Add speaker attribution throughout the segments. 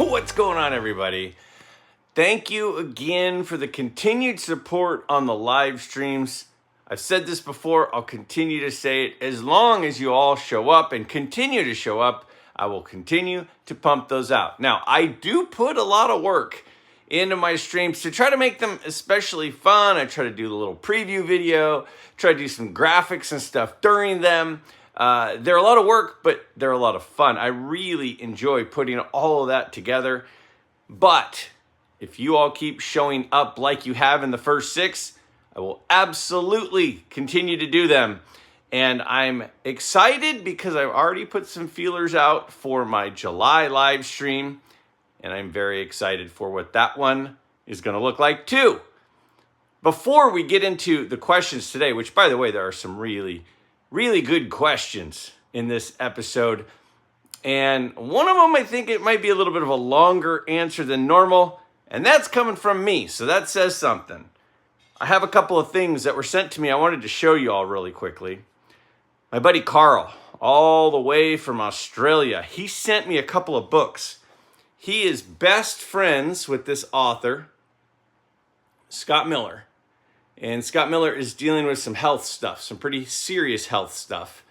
Speaker 1: What's going on, everybody? Thank you again for the continued support on the live streams. I've said this before, I'll continue to say it. As long as you all show up and continue to show up, I will continue to pump those out. Now, I do put a lot of work into my streams to try to make them especially fun. I try to do a little preview video, try to do some graphics and stuff during them. They're a lot of work, but they're a lot of fun. I really enjoy putting all of that together. But if you all keep showing up like you have in the first 6, I will absolutely continue to do them. And I'm excited because I've already put some feelers out for my July live stream. And I'm very excited for what that one is going to look like too. Before we get into the questions today, which by the way, there are some really good questions in this episode. And one of them, I think it might be a little bit of a longer answer than normal. And that's coming from me. So that says something. I have a couple of things that were sent to me I wanted to show you all really quickly. My buddy Carl, all the way from Australia, he sent me a couple of books. He is best friends with this author, Scott Miller. And Scott Miller is dealing with some health stuff, some pretty serious health stuff.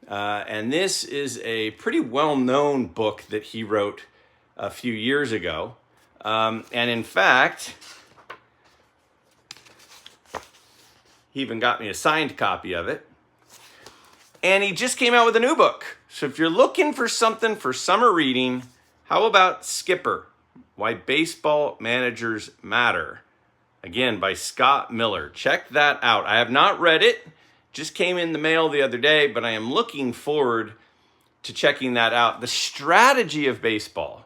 Speaker 1: And this is a pretty well-known book that he wrote a few years ago. And in fact, he even got me a signed copy of it. And he just came out with a new book. So if you're looking for something for summer reading, how about Skipper? Why Baseball Managers Matter? Again, by Scott Miller. Check that out. I have not read it. Just came in the mail the other day, but I am looking forward to checking that out. The strategy of baseball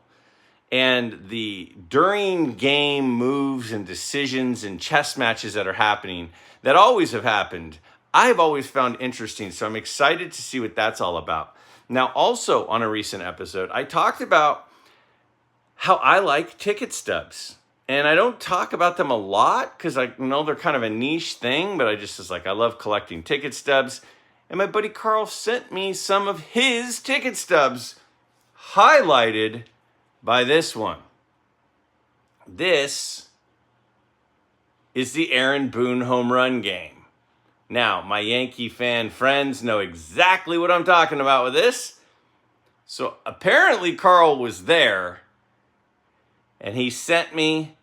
Speaker 1: and the during game moves and decisions and chess matches that are happening, that always have happened, I've always found interesting. So I'm excited to see what that's all about. Now, also on a recent episode, I talked about how I like ticket stubs. And I don't talk about them a lot because I know they're kind of a niche thing, but I just was like, I love collecting ticket stubs. And my buddy Carl sent me some of his ticket stubs highlighted by this one. This is the Aaron Boone home run game. Now, my Yankee fan friends know exactly what I'm talking about with this. So apparently Carl was there. And he sent me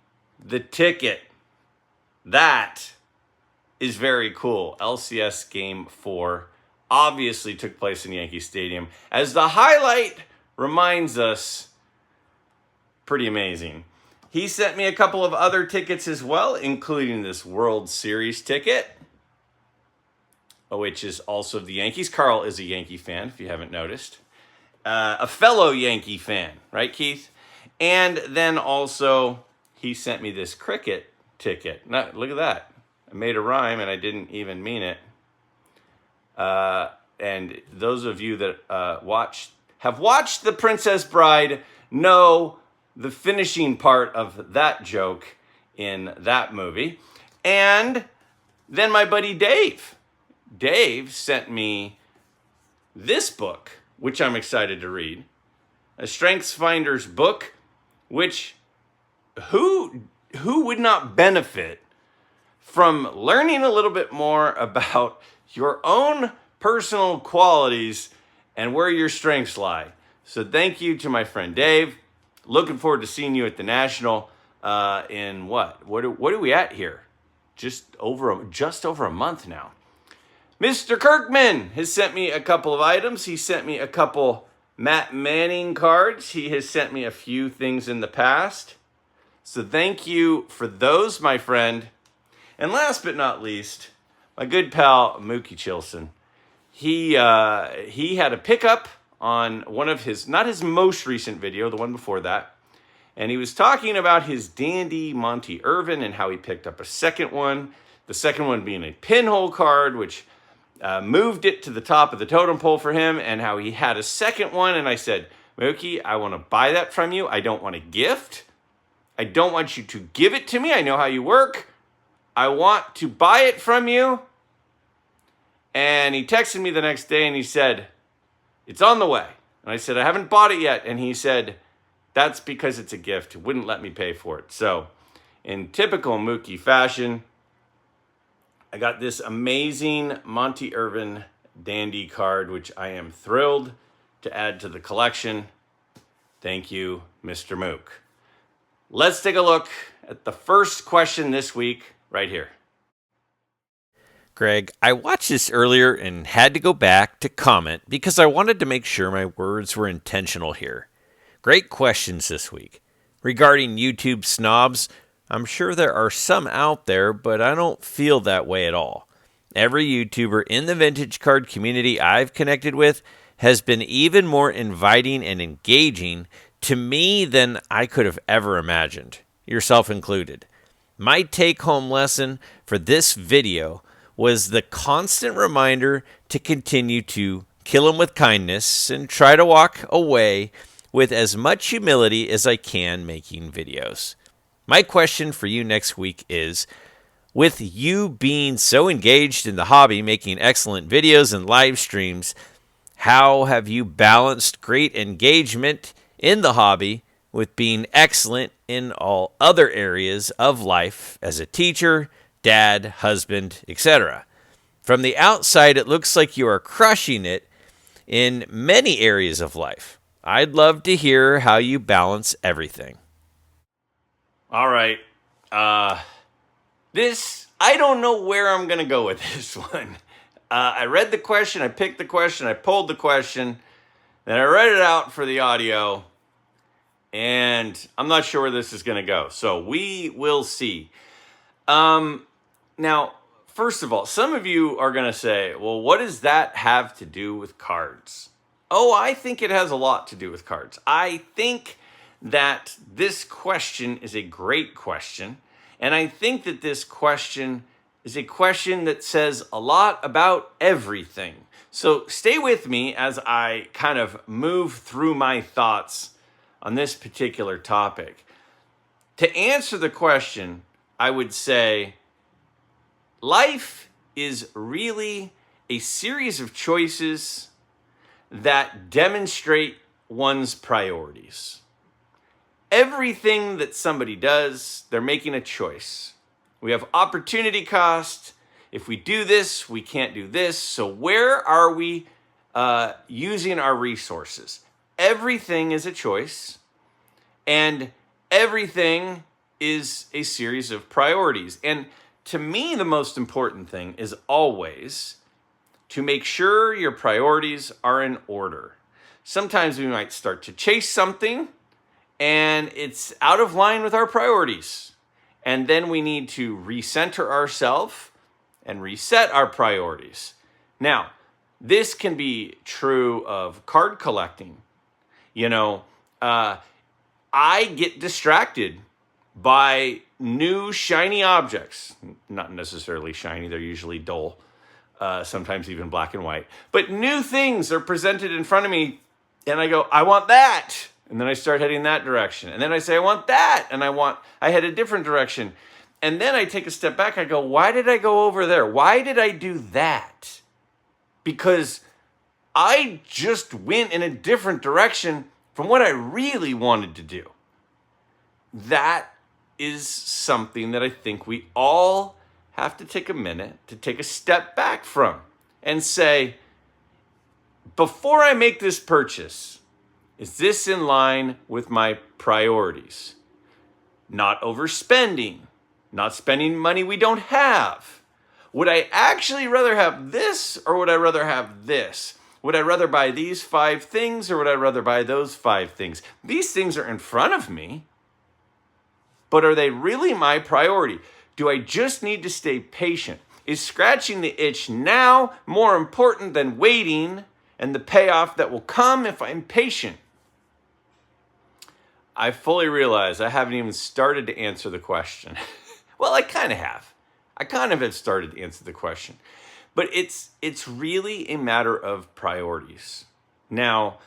Speaker 1: the ticket. That is very cool. LCS Game 4 obviously took place in Yankee Stadium. As the highlight reminds us, pretty amazing. He sent me a couple of other tickets as well, including this World Series ticket, which is also of the Yankees. Carl is a Yankee fan, if you haven't noticed. A fellow Yankee fan, right, Keith? And then also, he sent me this cricket ticket. Now, look at that. I made a rhyme, and I didn't even mean it. And those of you that have watched The Princess Bride know the finishing part of that joke in that movie. And then my buddy Dave. Dave sent me this book, which I'm excited to read. A Strengths Finder's book, which who would not benefit from learning a little bit more about your own personal qualities and where your strengths lie. So thank you to my friend Dave. Looking forward to seeing you at the National in what are we at here? Just over a month now. Mr. Kirkman has sent me a couple of items. He sent me a couple Matt Manning cards. He has sent me a few things in the past. So thank you for those, my friend. And last but not least, my good pal, Mookie Chilson. He had a pickup on one of his, not his most recent video, the one before that. And he was talking about his dandy Monty Irvin and how he picked up a second one. The second one being a pinhole card, which moved it to the top of the totem pole for him, and how he had a second one. And I said, Mookie, I want to buy that from you. I don't want a gift. I don't want you to give it to me. I know how you work. I want to buy it from you. And he texted me the next day and he said, it's on the way. And I said, I haven't bought it yet. And he said, That's because it's a gift. It wouldn't let me pay for it. So, in typical Mookie fashion, I got this amazing Monty Irvin Dandy card, which I am thrilled to add to the collection. Thank you, Mr. Mook. Let's take a look at the first question this week right here.
Speaker 2: Greg, I watched this earlier and had to go back to comment because I wanted to make sure my words were intentional here. Great questions this week. Regarding YouTube snobs, I'm sure there are some out there, but I don't feel that way at all. Every YouTuber in the vintage card community I've connected with has been even more inviting and engaging to me than I could have ever imagined, yourself included. My take-home lesson for this video was the constant reminder to continue to kill them with kindness and try to walk away with as much humility as I can making videos. My question for you next week is, with you being so engaged in the hobby, making excellent videos and live streams, how have you balanced great engagement in the hobby with being excellent in all other areas of life as a teacher, dad, husband, etc.? From the outside, it looks like you are crushing it in many areas of life. I'd love to hear how you balance everything.
Speaker 1: All right. I don't know where I'm going to go with this one. I read the question, I picked the question, I pulled the question, then I read it out for the audio, and I'm not sure where this is going to go. So we will see. Now, first of all, some of you are going to say, well, what does that have to do with cards? Oh, I think it has a lot to do with cards. I think that this question is a great question. And I think that this question is a question that says a lot about everything. So stay with me as I kind of move through my thoughts on this particular topic. To answer the question, I would say life is really a series of choices that demonstrate one's priorities. Everything that somebody does, they're making a choice. We have opportunity cost. If we do this, we can't do this. So where are we using our resources? Everything is a choice, and everything is a series of priorities. And to me, the most important thing is always to make sure your priorities are in order. Sometimes we might start to chase something, and it's out of line with our priorities. And then we need to recenter ourselves and reset our priorities. Now, this can be true of card collecting. I get distracted by new shiny objects. Not necessarily shiny, they're usually dull, sometimes even black and white. But new things are presented in front of me, and I go, I want that. And then I start heading that direction. And then I say, I want that. And I head a different direction. And then I take a step back. I go, why did I go over there? Why did I do that? Because I just went in a different direction from what I really wanted to do. That is something that I think we all have to take a minute to take a step back from and say, before I make this purchase, is this in line with my priorities? Not overspending, not spending money we don't have. Would I actually rather have this, or would I rather have this? Would I rather buy these 5 things, or would I rather buy those 5 things? These things are in front of me, but are they really my priority? Do I just need to stay patient? Is scratching the itch now more important than waiting and the payoff that will come if I'm patient? I fully realize I haven't even started to answer the question. Well, I kind of have. I kind of have started to answer the question. But it's really a matter of priorities. Now,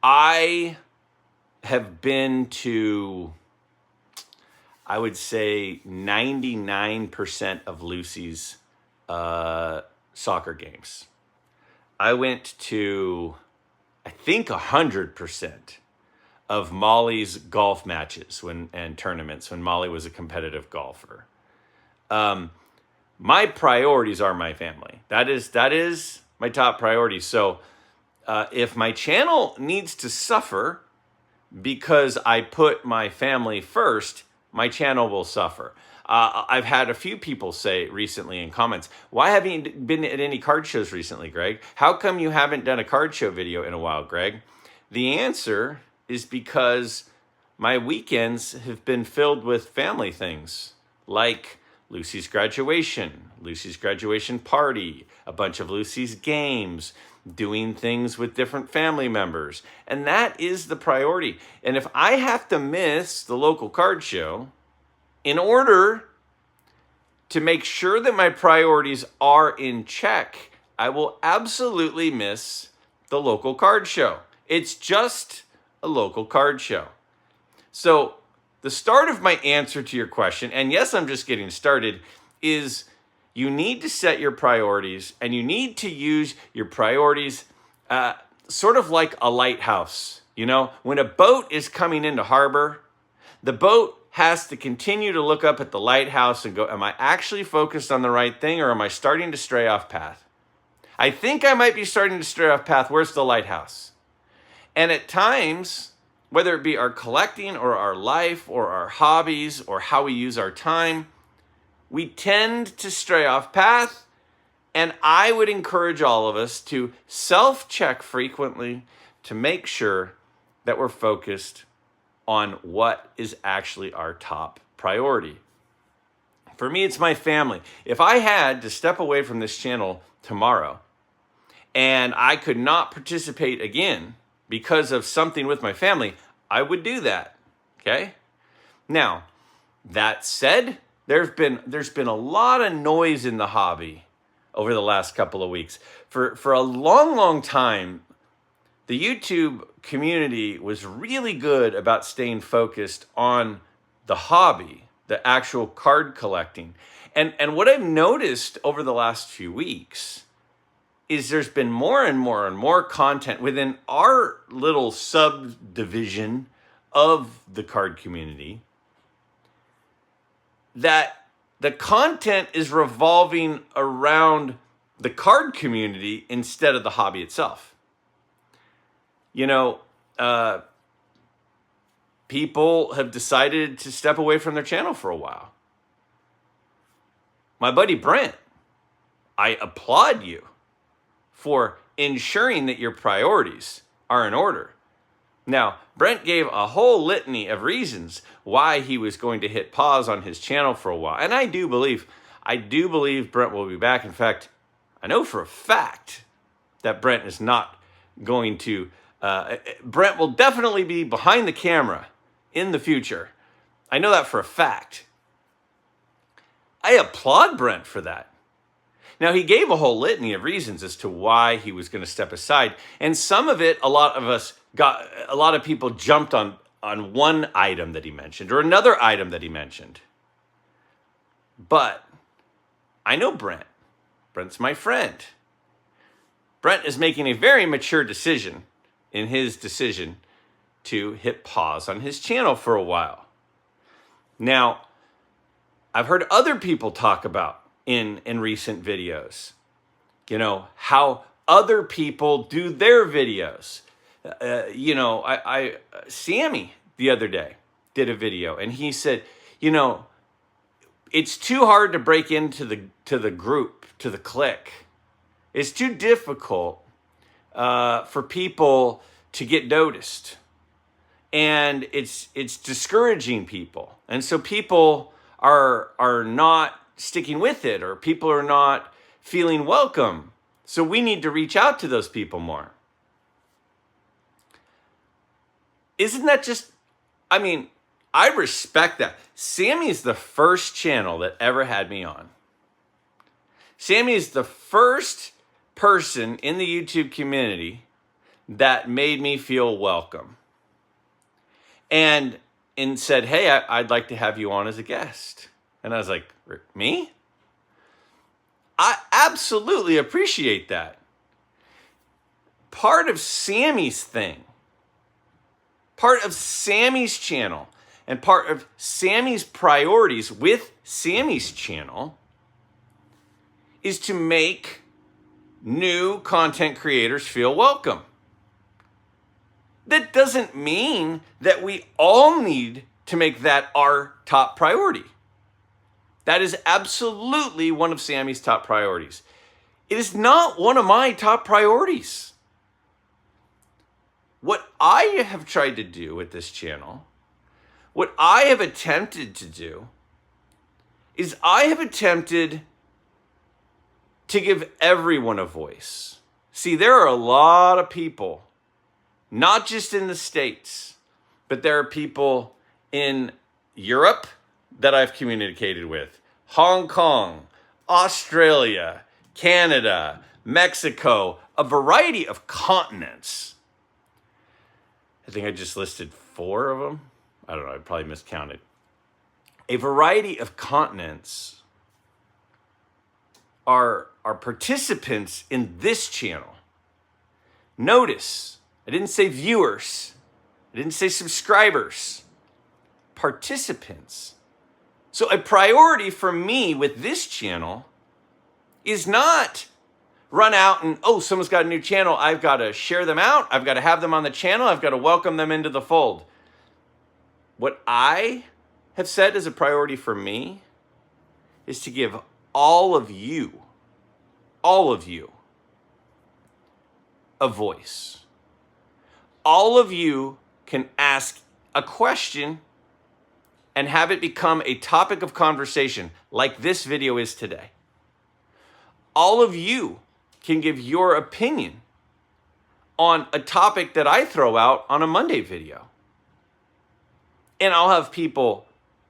Speaker 1: I have been to, I would say, 99% of Lucy's soccer games. I went to I think 100% of Molly's golf matches and tournaments when Molly was a competitive golfer. My priorities are my family. That is my top priority. So if my channel needs to suffer because I put my family first, my channel will suffer. I've had a few people say recently in comments, why haven't you been at any card shows recently, Greg? How come you haven't done a card show video in a while, Greg? The answer is because my weekends have been filled with family things like Lucy's graduation party, a bunch of Lucy's games, doing things with different family members. And that is the priority. And if I have to miss the local card show in order to make sure that my priorities are in check, I will absolutely miss the local card show. It's just a local card show. So the start of my answer to your question, and yes, I'm just getting started, is you need to set your priorities, and you need to use your priorities sort of like a lighthouse. You know, when a boat is coming into harbor, the boat has to continue to look up at the lighthouse and go, am I actually focused on the right thing, or am I starting to stray off path? I think I might be starting to stray off path. Where's the lighthouse? And at times, whether it be our collecting or our life or our hobbies or how we use our time, we tend to stray off path. And I would encourage all of us to self-check frequently to make sure that we're focused on what is actually our top priority. For me, it's my family. If I had to step away from this channel tomorrow and I could not participate again because of something with my family, I would do that, okay? Now, that said, there's been a lot of noise in the hobby over the last couple of weeks. For a long time, the YouTube community was really good about staying focused on the hobby, the actual card collecting. And what I've noticed over the last few weeks is there's been more and more content within our little subdivision of the card community that the content is revolving around the card community instead of the hobby itself. You know, people have decided to step away from their channel for a while. My buddy Brent, I applaud you for ensuring that your priorities are in order. Now, Brent gave a whole litany of reasons why he was going to hit pause on his channel for a while. And I do believe Brent will be back. In fact, I know for a fact that Brent is not going to, Brent will definitely be behind the camera in the future. I know that for a fact. I applaud Brent for that. Now, he gave a whole litany of reasons as to why he was going to step aside. And some of it, a lot of people jumped on one item that he mentioned or another item that he mentioned. But I know Brent. Brent's my friend. Brent is making a very mature decision in his decision to hit pause on his channel for a while. Now, I've heard other people talk about in recent videos, you know, how other people do their videos. Sammy the other day did a video and he said, you know, it's too hard to break into the group, to the clique. It's too difficult for people to get noticed. And it's discouraging people. And so people are not sticking with it, or people are not feeling welcome. So we need to reach out to those people more. Isn't that just, I mean, I respect that. Sammy's the first channel that ever had me on. Sammy's the first person in the YouTube community that made me feel welcome. And said, hey, I'd like to have you on as a guest. And I was like, me? I absolutely appreciate that. part of Sammy's thing, part of Sammy's channel, and part of Sammy's priorities with Sammy's channel is to make new content creators feel welcome. That doesn't mean that we all need to make that our top priority. That is absolutely one of Sammy's top priorities. It is not one of my top priorities. What I have tried to do with this channel, what I have attempted to do, is I have attempted to give everyone a voice. See, there are a lot of people, not just in the States, but there are people in Europe that I've communicated with, Hong Kong, Australia, Canada, Mexico, a variety of continents. I think I just listed 4 of them. I don't know, I probably miscounted. A variety of continents are participants in this channel. Notice, I didn't say viewers. I didn't say subscribers. Participants. So a priority for me with this channel is not run out and, oh, someone's got a new channel. I've got to share them out. I've got to have them on the channel. I've got to welcome them into the fold. What I have said as a priority for me is to give all of you, a voice. All of you can ask a question and have it become a topic of conversation like this video is today. All of you can give your opinion on a topic that I throw out on a Monday video. And I'll have people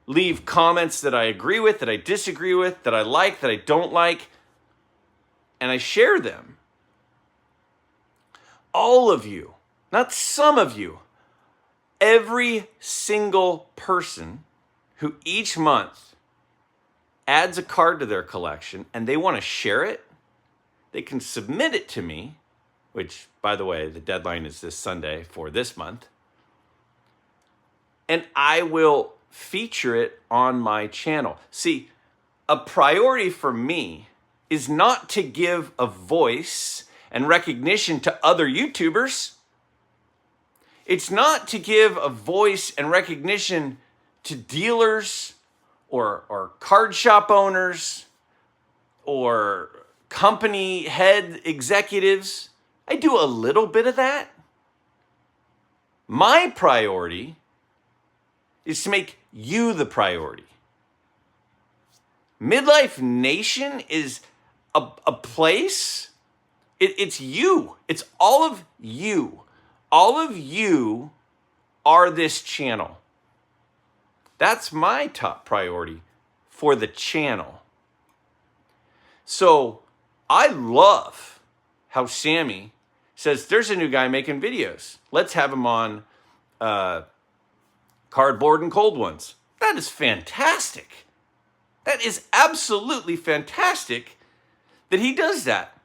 Speaker 1: leave comments that I agree with, that I disagree with, that I like, that I don't like, and I share them. All of you, not some of you, every single person who each month adds a card to their collection and they want to share it, they can submit it to me, which, by the way, the deadline is this Sunday for this month, and I will feature it on my channel. See, a priority for me is not to give a voice and recognition to other YouTubers. It's not to give a voice and recognition to dealers or card shop owners or company head executives. I do a little bit of that. My priority is to make you the priority. Midlife Nation is a place, it's you. It's all of you. All of you are this channel. That's my top priority for the channel. So I love how Sammy says, there's a new guy making videos. Let's have him on Cardboard and Cold Ones. That is fantastic. That is absolutely fantastic that he does that.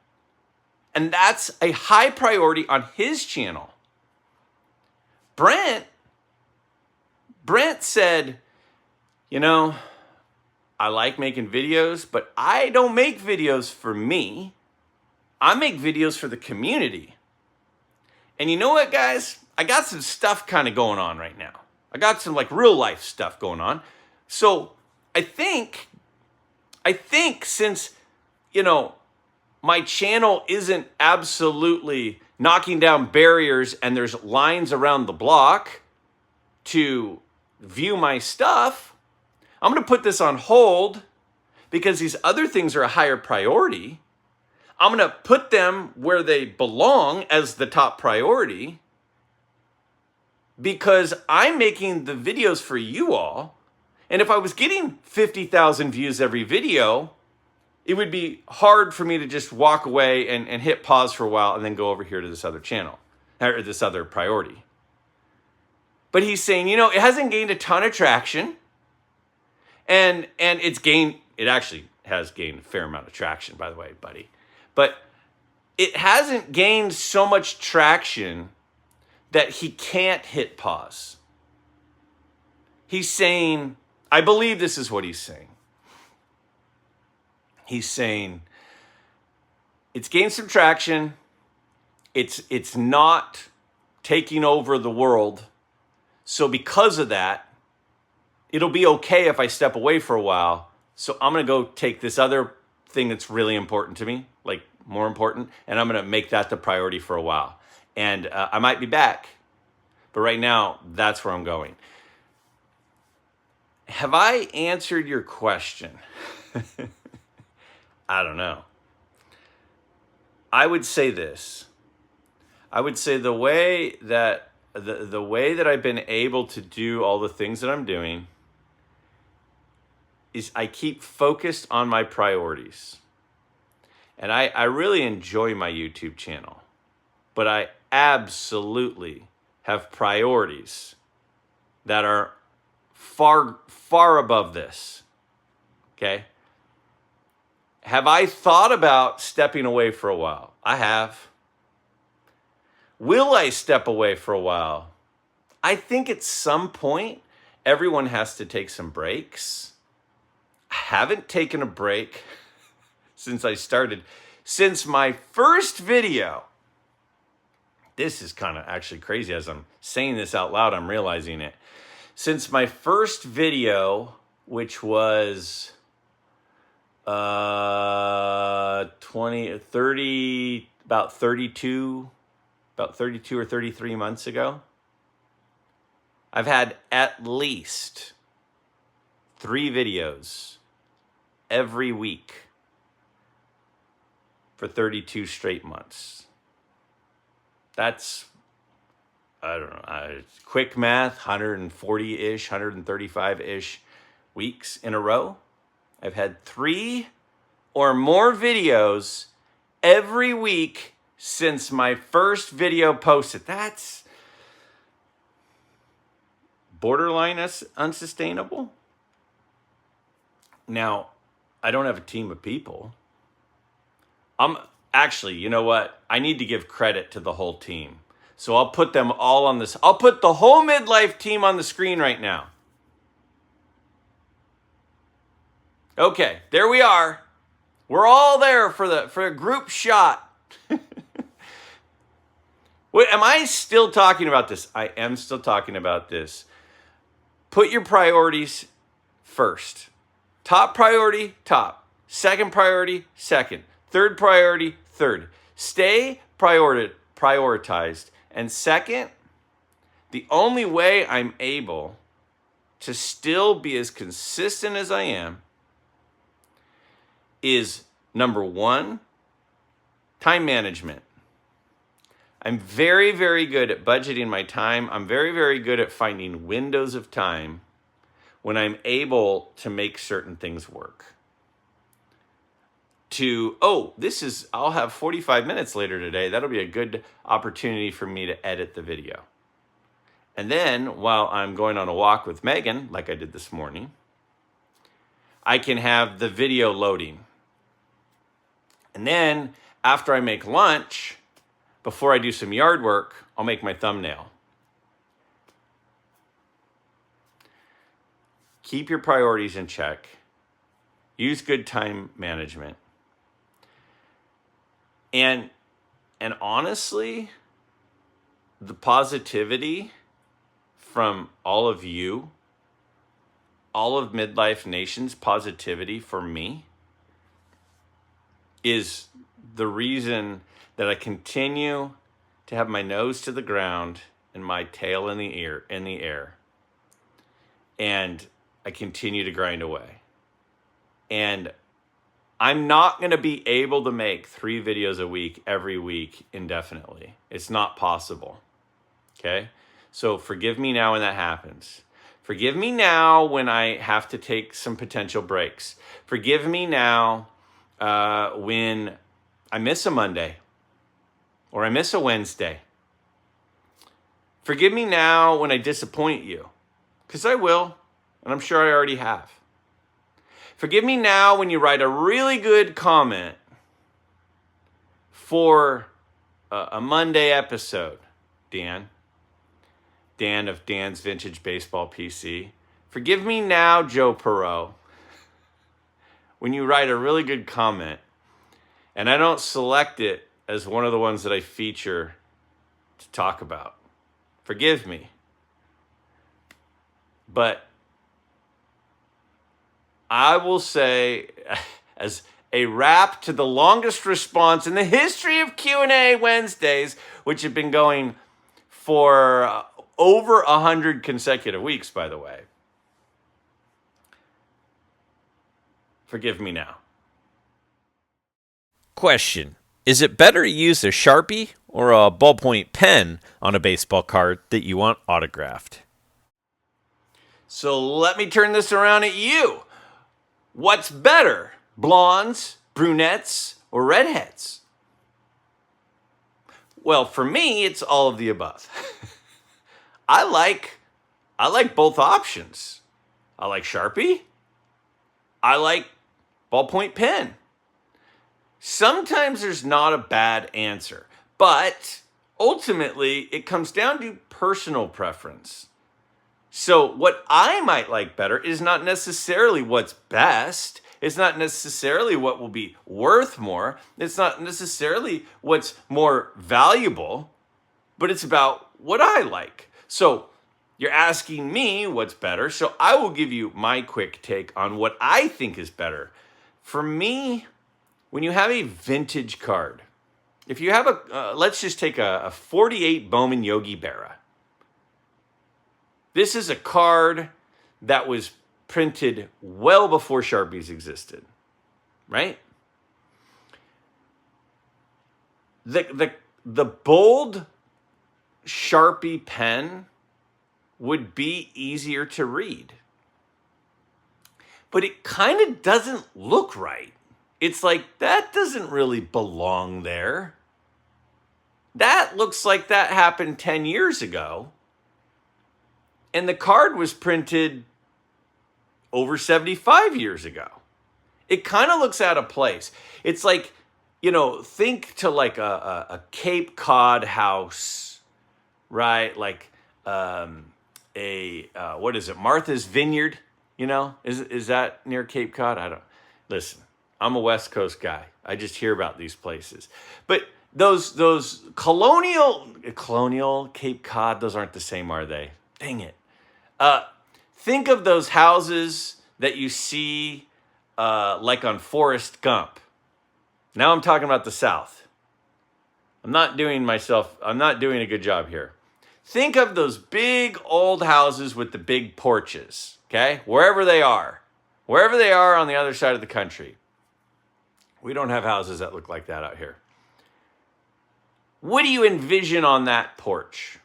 Speaker 1: And that's a high priority on his channel. Brent said, you know, I like making videos, but I don't make videos for me. I make videos for the community. And you know what, guys? I got some stuff kind of going on right now. I got some like real life stuff going on. So I think since, you know, my channel isn't absolutely knocking down barriers and there's lines around the block to view my stuff, I'm going to put this on hold because these other things are a higher priority. I'm going to put them where they belong as the top priority because I'm making the videos for you all. And if I was getting 50,000 views every video, it would be hard for me to just walk away and hit pause for a while and then go over here to this other channel or this other priority. But he's saying, you know, it hasn't gained a ton of traction and it actually has gained a fair amount of traction, by the way, buddy. But it hasn't gained so much traction that he can't hit pause. He's saying, I believe this is what he's saying. He's saying, it's gained some traction. It's not taking over the world. So because of that, it'll be okay if I step away for a while. So I'm going to go take this other thing that's really important to me, like more important, and I'm going to make that the priority for a while. And I might be back, but right now, that's where I'm going. Have I answered your question? I don't know. I would say this. I would say the way that I've been able to do all the things that I'm doing is I keep focused on my priorities. And I really enjoy my YouTube channel, but I absolutely have priorities that are far, far above this. Okay? Have I thought about stepping away for a while? I have. Will I step away for a while? I think at some point, everyone has to take some breaks. I haven't taken a break since I started. Since my first video, this is kind of actually crazy as I'm saying this out loud, I'm realizing it. Since my first video, which was 32 or 33 months ago, I've had at least 3 videos every week for 32 straight months. That's, I don't know, quick math, 140-ish, 135-ish weeks in a row. I've had 3 or more videos every week since my first video posted. That's borderline unsustainable. Now, I don't have a team of people. Actually, you know what? I need to give credit to the whole team. So I'll put them all on this. I'll put the whole MidLife team on the screen right now. Okay, there we are. We're all there for a group shot. Wait, am I still talking about this? I am still talking about this. Put your priorities first. Top priority, top. Second priority, second. Third priority, third. Stay prioritized. And second, the only way I'm able to still be as consistent as I am is, number 1, time management. I'm very, very good at budgeting my time. I'm very, very good at finding windows of time when I'm able to make certain things work. I'll have 45 minutes later today. That'll be a good opportunity for me to edit the video. And then while I'm going on a walk with Megan, like I did this morning, I can have the video loading. And then after I make lunch, before I do some yard work, I'll make my thumbnail. Keep your priorities in check. Use good time management. And honestly, the positivity from all of you, all of MidLife Nation's positivity for me is the reason that I continue to have my nose to the ground and my tail in the air. And I continue to grind away. And I'm not going to be able to make 3 videos a week every week indefinitely. It's not possible. Okay? So forgive me now when that happens. Forgive me now when I have to take some potential breaks. Forgive me now when I miss a Monday or I miss a Wednesday. Forgive me now when I disappoint you, because I will, and I'm sure I already have. Forgive me now when you write a really good comment for a Monday episode, Dan of Dan's Vintage Baseball PC. Forgive me now, Joe Perot, when you write a really good comment and I don't select it as one of the ones that I feature to talk about. Forgive me. But I will say, as a wrap to the longest response in the history of Q&A Wednesdays, which have been going for over 100 consecutive weeks, by the way. Forgive me now.
Speaker 2: Question: is it better to use a Sharpie or a ballpoint pen on a baseball card that you want autographed?
Speaker 1: So let me turn this around at you. What's better, blondes, brunettes, or redheads? Well, for me, it's all of the above. I like both options. I like Sharpie. I like ballpoint pen. Sometimes there's not a bad answer, but ultimately it comes down to personal preference. So what I might like better is not necessarily what's best. It's not necessarily what will be worth more. It's not necessarily what's more valuable, but it's about what I like. So you're asking me what's better, so I will give you my quick take on what I think is better. For me, when you have a vintage card, if you have let's just take a 48 Bowman Yogi Berra. This is a card that was printed well before Sharpies existed, right? The bold Sharpie pen would be easier to read, but it kind of doesn't look right. It's like, that doesn't really belong there. That looks like that happened 10 years ago. And the card was printed over 75 years ago. It kind of looks out of place. It's like, think to like a Cape Cod house, right? Like what is it? Martha's Vineyard, Is that near Cape Cod? Listen, I'm a West Coast guy. I just hear about these places. But those colonial Cape Cod, those aren't the same, are they? Dang it. Think of those houses that you see like on Forrest Gump. Now I'm talking about the South. I'm not doing a good job here. Think of those big old houses with the big porches, okay? Wherever they are on the other side of the country. We don't have houses that look like that out here. What do you envision on that porch?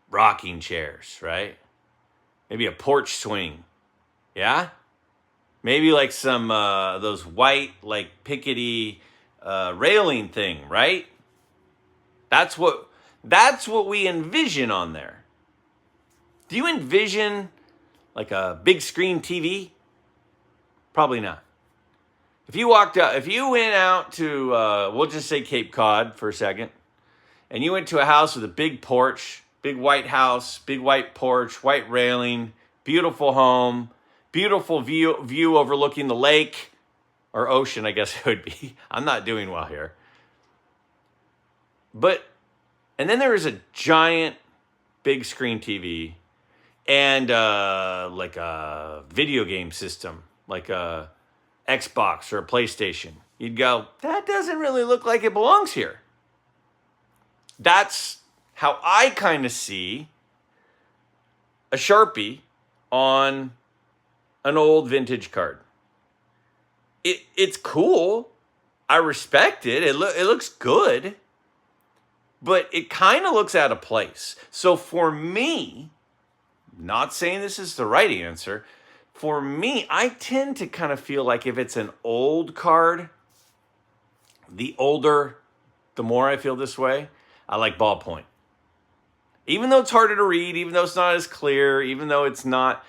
Speaker 1: Rocking chairs, right? Maybe a porch swing. Yeah? Maybe like some those white, like pickety railing thing, right? That's what we envision on there. Do you envision like a big screen TV? Probably not. If you went out to, we'll just say Cape Cod for a second, and you went to a house with a big porch, big white house, big white porch, white railing, beautiful home, beautiful view overlooking the lake, or ocean, I guess it would be. I'm not doing well here. And then there is a giant big screen TV and like a video game system, like a Xbox or a PlayStation. You'd go, that doesn't really look like it belongs here. That's how I kind of see a Sharpie on an old vintage card. It's cool. I respect it. It looks good. But it kind of looks out of place. So for me, not saying this is the right answer, for me, I tend to kind of feel like if it's an old card, the older, the more I feel this way, I like ballpoint. Even though it's harder to read, even though it's not as clear, even though it's not,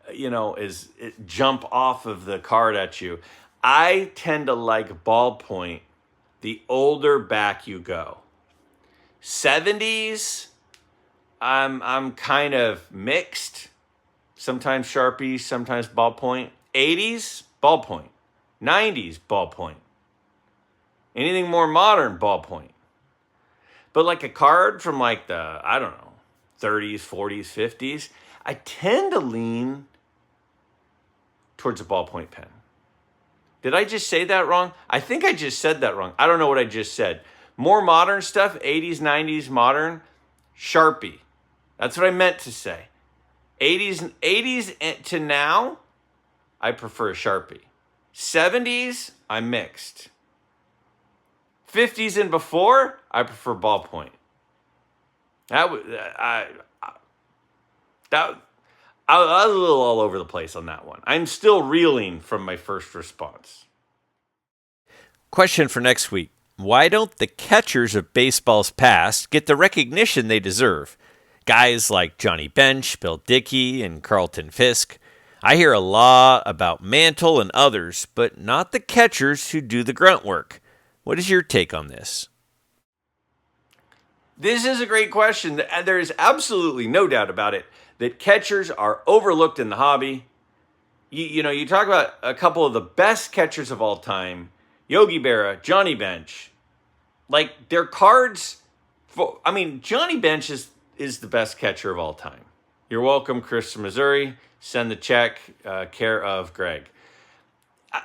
Speaker 1: as it jump off of the card at you, I tend to like ballpoint the older back you go. 70s, I'm kind of mixed. Sometimes Sharpie, sometimes ballpoint. 80s, ballpoint. 90s, ballpoint. Anything more modern, ballpoint. But like a card from like the, I don't know, 30s, 40s, 50s, I tend to lean towards a ballpoint pen. Did I just say that wrong? I think I just said that wrong. I don't know what I just said. More modern stuff, 80s, 90s, modern, Sharpie. That's what I meant to say. 80s to now, I prefer a Sharpie. 70s, I'm mixed. 50s and before, I prefer ballpoint. I was a little all over the place on that one. I'm still reeling from my first response.
Speaker 2: Question for next week. Why don't the catchers of baseball's past get the recognition they deserve? Guys like Johnny Bench, Bill Dickey, and Carlton Fisk. I hear a lot about Mantle and others, but not the catchers who do the grunt work. What is your take on this?
Speaker 1: This is a great question. There is absolutely no doubt about it that catchers are overlooked in the hobby. You talk about a couple of the best catchers of all time, Yogi Berra, Johnny Bench. Like, their cards, Johnny Bench is the best catcher of all time. You're welcome, Chris from Missouri. Send the check, care of Greg.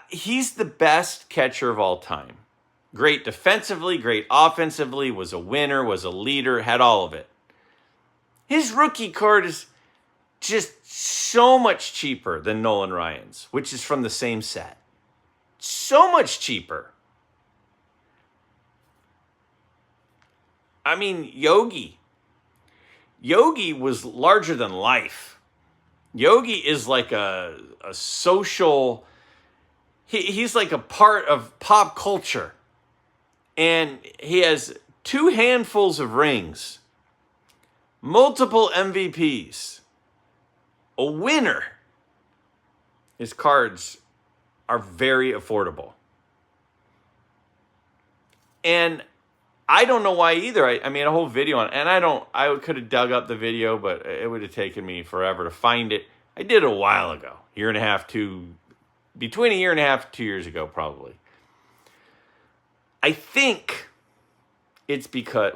Speaker 1: He's the best catcher of all time. Great defensively, great offensively, was a winner, was a leader, had all of it. His rookie card is just so much cheaper than Nolan Ryan's, which is from the same set. So much cheaper. Yogi was larger than life. Yogi is like a social, he's like a part of pop culture. And he has 2 handfuls of rings, multiple MVPs, a winner. His cards are very affordable. And I don't know why either. I made a whole video on it, and I could have dug up the video, but it would have taken me forever to find it. I did it a while ago, between a year and a half, 2 years ago, probably. I think it's because,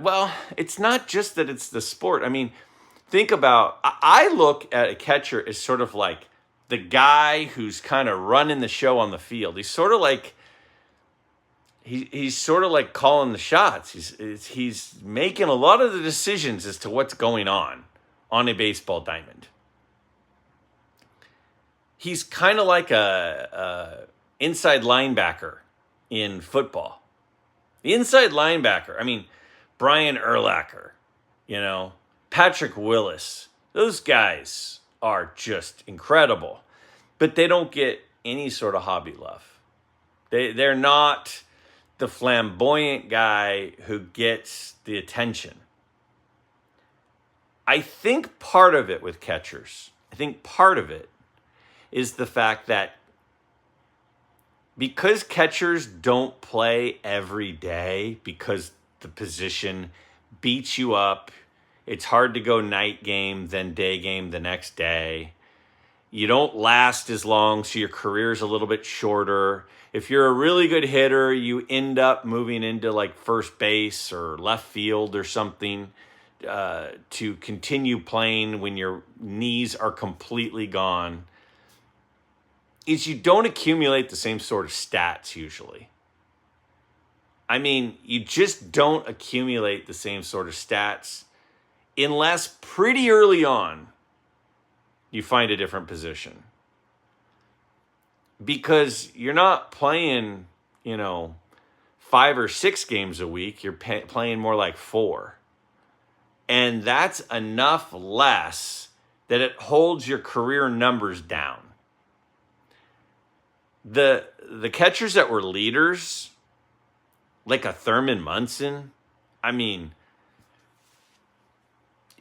Speaker 1: it's not just that it's the sport. Think about, I look at a catcher as sort of like the guy who's kind of running the show on the field. He's sort of like, he's sort of like calling the shots. He's making a lot of the decisions as to what's going on a baseball diamond. He's kind of like a inside linebacker in football. The inside linebacker, Brian Urlacher, Patrick Willis, those guys are just incredible. But they don't get any sort of hobby love. They're not the flamboyant guy who gets the attention. I think part of it with catchers, is the fact that because catchers don't play every day, because the position beats you up, it's hard to go night game, then day game the next day. You don't last as long, so your career's a little bit shorter. If you're a really good hitter, you end up moving into like first base or left field or something to continue playing when your knees are completely gone. Is you don't accumulate the same sort of stats usually. You just don't accumulate the same sort of stats unless pretty early on you find a different position. Because you're not playing, 5 or 6 games a week. You're playing more like 4. And that's enough less that it holds your career numbers down. The catchers that were leaders, like a Thurman Munson,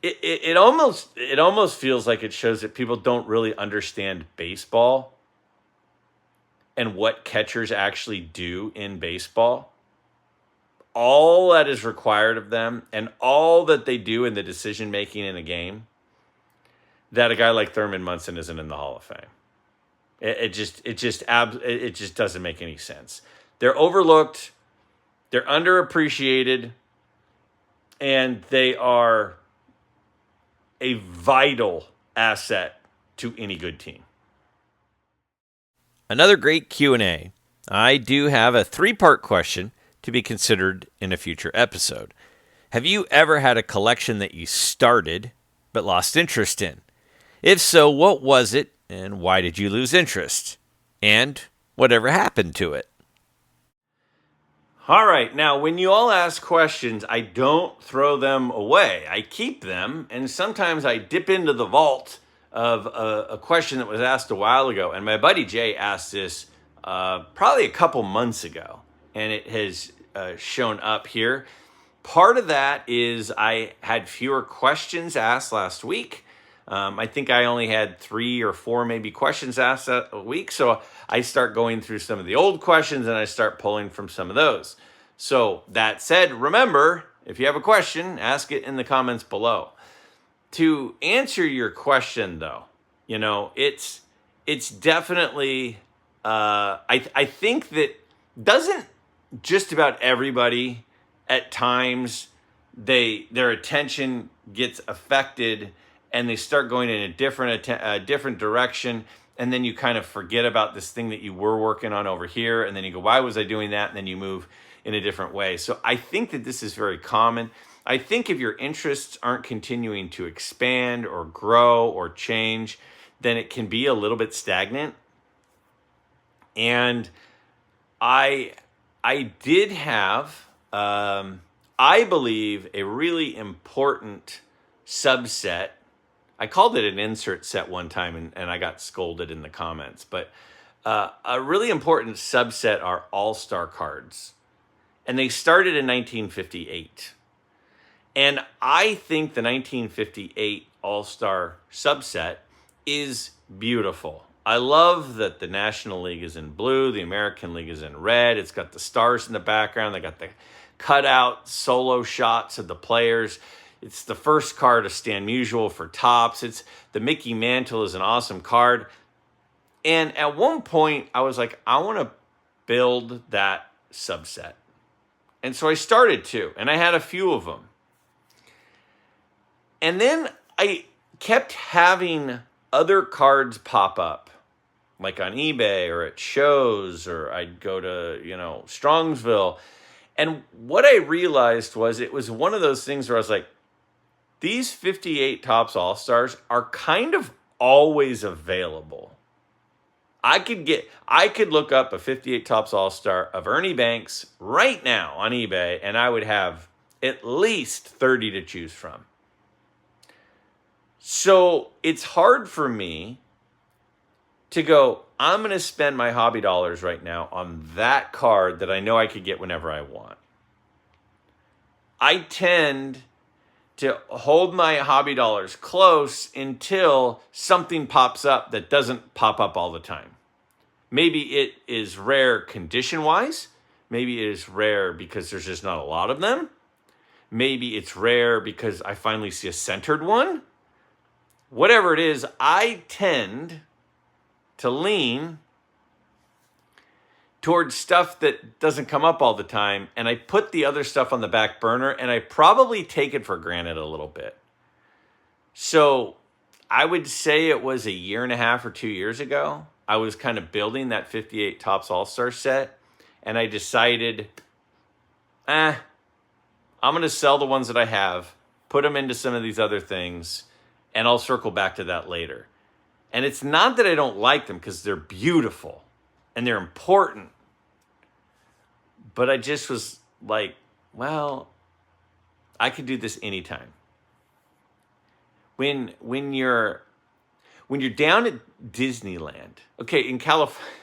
Speaker 1: it almost feels like it shows that people don't really understand baseball and what catchers actually do in baseball. all that is required of them and all that they do in the decision making in a game, that a guy like Thurman Munson isn't in the Hall of Fame. It just doesn't make any sense. They're overlooked, they're underappreciated, and they are a vital asset to any good team.
Speaker 2: Another great Q&A. I do have a 3-part question to be considered in a future episode. Have you ever had a collection that you started but lost interest in? If so, what was it and why did you lose interest? And whatever happened to it?
Speaker 1: All right, now when you all ask questions, I don't throw them away. I keep them, and sometimes I dip into the vault of a question that was asked a while ago. And my buddy Jay asked this probably a couple months ago, and it has shown up here. Part of that is I had fewer questions asked last week. I think I only had 3 or 4 maybe questions asked a week. So I start going through some of the old questions and I start pulling from some of those. So that said, remember, if you have a question, ask it in the comments below. To answer your question though, you know, it's definitely, I think that doesn't just about everybody at times their attention gets affected and they start going in a different direction, and then you kind of forget about this thing that you were working on over here, and then you go, why was I doing that? And then you move in a different way. So I think that this is very common. I think if your interests aren't continuing to expand or grow or change, then it can be a little bit stagnant. And I did have, I believe, a really important subset. I called it an insert set one time, and I got scolded in the comments. But a really important subset are all-star cards. And they started in 1958. And I think the 1958 all-star subset is beautiful. I love that the National League is in blue, the American League is in red. It's got the stars in the background. They got the cutout solo shots of the players. It's the first card of Stan Musial for Topps. It's the Mickey Mantle is an awesome card. And at one point, I was like, I want to build that subset. And so I started to, and I had a few of them. And then I kept having other cards pop up, like on eBay or at shows, or I'd go to, Strongsville. And what I realized was it was one of those things where I was like, these 58 Topps All-Stars are kind of always available. I could look up a 58 Topps All-Star of Ernie Banks right now on eBay, and I would have at least 30 to choose from. So it's hard for me to go, I'm going to spend my hobby dollars right now on that card that I know I could get whenever I want. I tend to hold my hobby dollars close until something pops up that doesn't pop up all the time. Maybe it is rare condition-wise. Maybe it is rare because there's just not a lot of them. Maybe it's rare because I finally see a centered one. Whatever it is, I tend to lean towards stuff that doesn't come up all the time, and I put the other stuff on the back burner, and I probably take it for granted a little bit. So I would say it was 1.5 years or 2 years ago, I was kind of building that 58 Topps All-Star set, and I decided, I'm going to sell the ones that I have, put them into some of these other things, and I'll circle back to that later. And it's not that I don't like them, because they're beautiful and they're important. But I just was like, well, I could do this anytime. When you're down at Disneyland, okay, in California,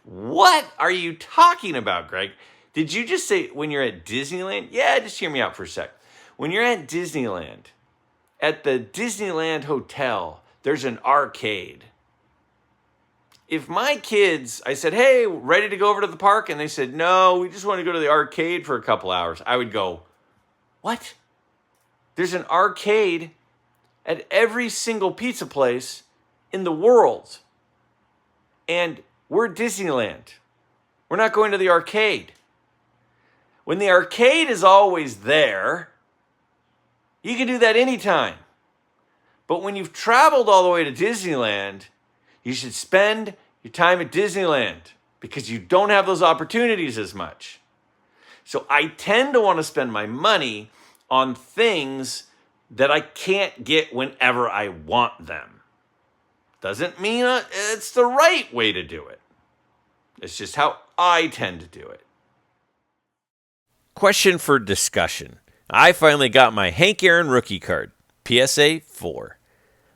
Speaker 1: what are you talking about, Greg? Did you just say when you're at Disneyland? Yeah, just hear me out for a sec. When you're at Disneyland, at the Disneyland Hotel, there's an arcade. if my kids, I said, hey, ready to go over to the park? And they said, no, we just want to go to the arcade for a couple hours. I would go, what? There's an arcade at every single pizza place in the world. And we're at Disneyland. We're not going to the arcade. When the arcade is always there, you can do that anytime. But when you've traveled all the way to Disneyland, you should spend your time at Disneyland because you don't have those opportunities as much. So I tend to want to spend my money on things that I can't get whenever I want them. Doesn't mean it's the right way to do it. It's just how I tend to do it.
Speaker 2: Question for discussion. I finally got my Hank Aaron rookie card, PSA 4.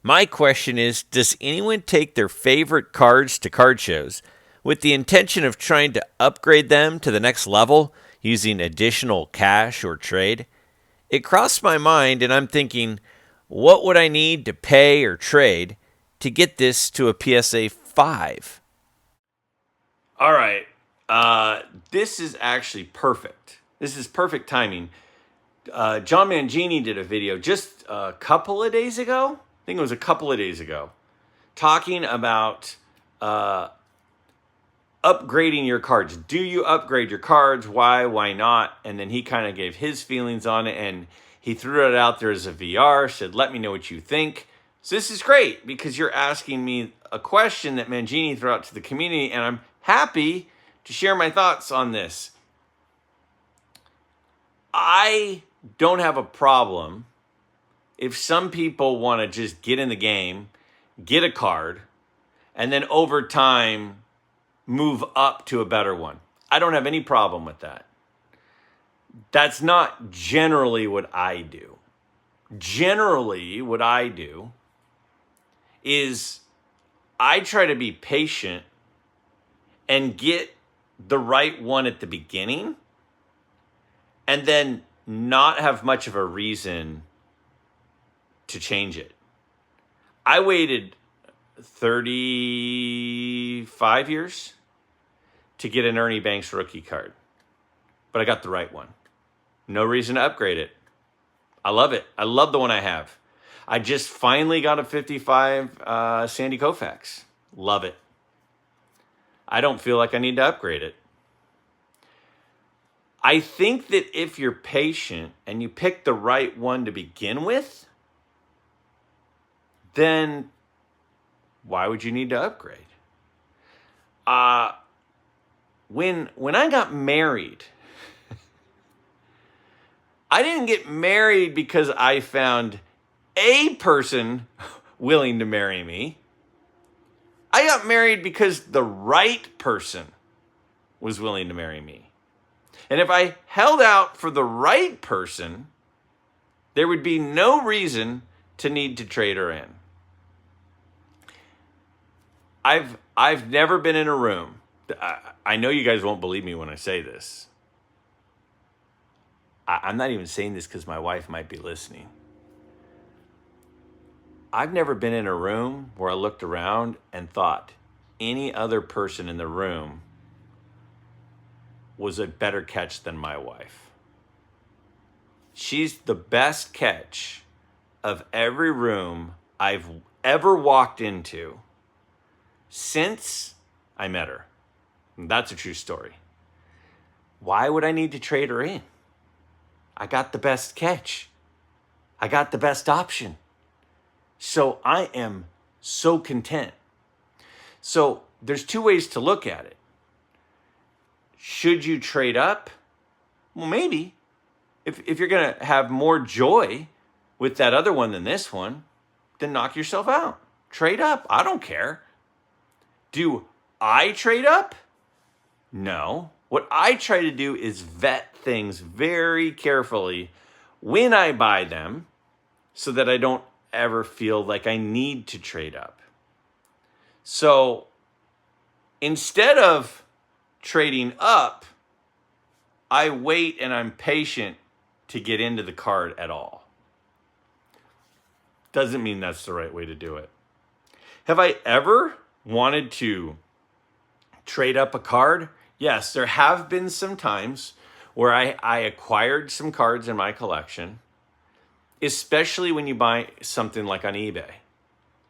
Speaker 2: My question is, does anyone take their favorite cards to card shows with the intention of trying to upgrade them to the next level using additional cash or trade? It crossed my mind and I'm thinking, what would I need to pay or trade to get this to a PSA 5?
Speaker 1: All right. This is actually perfect. This is perfect timing. John Mangini did a video just a couple of days ago. I think it was a couple of days ago, talking about upgrading your cards. Do you upgrade your cards? Why not? And then he kind of gave his feelings on it, and he threw it out there as a VR, said, let me know what you think. So this is great because you're asking me a question that Mangini threw out to the community, and I'm happy to share my thoughts on this. I don't have a problem if some people want to just get in the game, get a card, and then over time move up to a better one. I don't have any problem with that. That's not generally what I do. Generally, what I do is I try to be patient and get the right one at the beginning and then not have much of a reason to change it. I waited 35 years to get an Ernie Banks rookie card, but I got the right one. No reason to upgrade it. I love it. I love the one I have. I just finally got a 55 Sandy Koufax. Love it. I don't feel like I need to upgrade it. I think that if you're patient and you pick the right one to begin with, then why would you need to upgrade? When I got married, I didn't get married because I found a person willing to marry me. I got married because the right person was willing to marry me. And if I held out for the right person, there would be no reason to need to trade her in. I've never been in a room. I know you guys won't believe me when I say this. I'm not even saying this because my wife might be listening. I've never been in a room where I looked around and thought any other person in the room was a better catch than my wife. She's the best catch of every room I've ever walked into since I met her. And that's a true story. Why would I need to trade her in? I got the best catch. I got the best option. So I am so content. So there's two ways to look at it. Should you trade up? Well, maybe. If you're going to have more joy with that other one than this one, then knock yourself out. Trade up. I don't care. Do I trade up? No. What I try to do is vet things very carefully when I buy them so that I don't ever feel like I need to trade up. So instead of trading up, I wait and I'm patient to get into the card at all. Doesn't mean that's the right way to do it. Have I ever wanted to trade up a card? Yes, there have been some times where I acquired some cards in my collection, especially when you buy something like on eBay,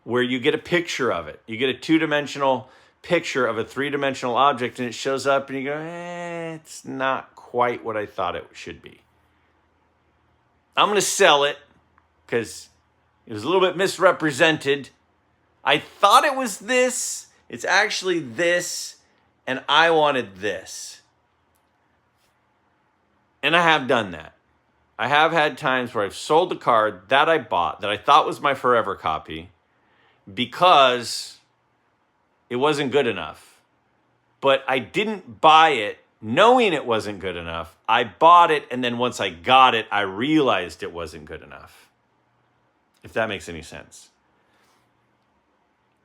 Speaker 1: where you get a picture of it. You get a two-dimensional picture of a three-dimensional object, and it shows up, and you go, it's not quite what I thought it should be. I'm going to sell it because it was a little bit misrepresented. I thought it was this. It's actually this, and I wanted this. And I have done that. I have had times where I've sold the card that I bought, that I thought was my forever copy, because it wasn't good enough. But I didn't buy it knowing it wasn't good enough. I bought it, and then once I got it, I realized it wasn't good enough. If that makes any sense.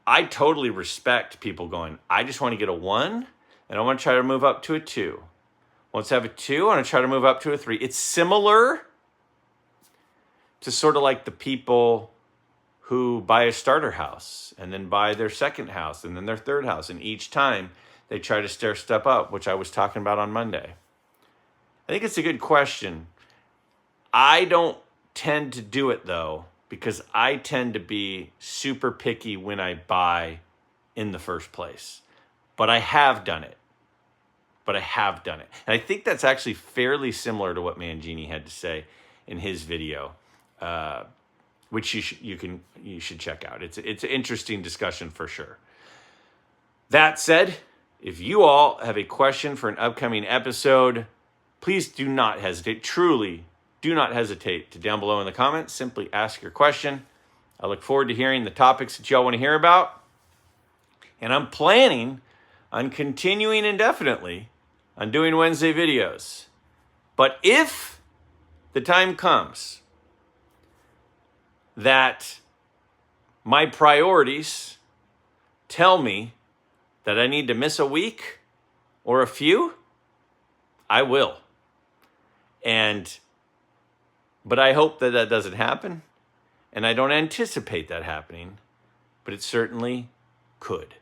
Speaker 1: I totally respect people going, I just want to get a 1, and I want to try to move up to a 2. Once I have a 2, I want to try to move up to a 3. It's similar to sort of like the people who buy a starter house and then buy their second house and then their third house. And each time they try to stair step up, which I was talking about on Monday. I think it's a good question. I don't tend to do it, though, because I tend to be super picky when I buy in the first place. But I have done it. And I think that's actually fairly similar to what Mangini had to say in his video, which you should check out. It's an interesting discussion for sure. That said, if you all have a question for an upcoming episode, please do not hesitate. Truly, do not hesitate to down below in the comments. Simply ask your question. I look forward to hearing the topics that y'all want to hear about. And I'm planning on continuing indefinitely on doing Wednesday videos. But if the time comes that my priorities tell me that I need to miss a week or a few, I will. But I hope that that doesn't happen, and I don't anticipate that happening, but it certainly could.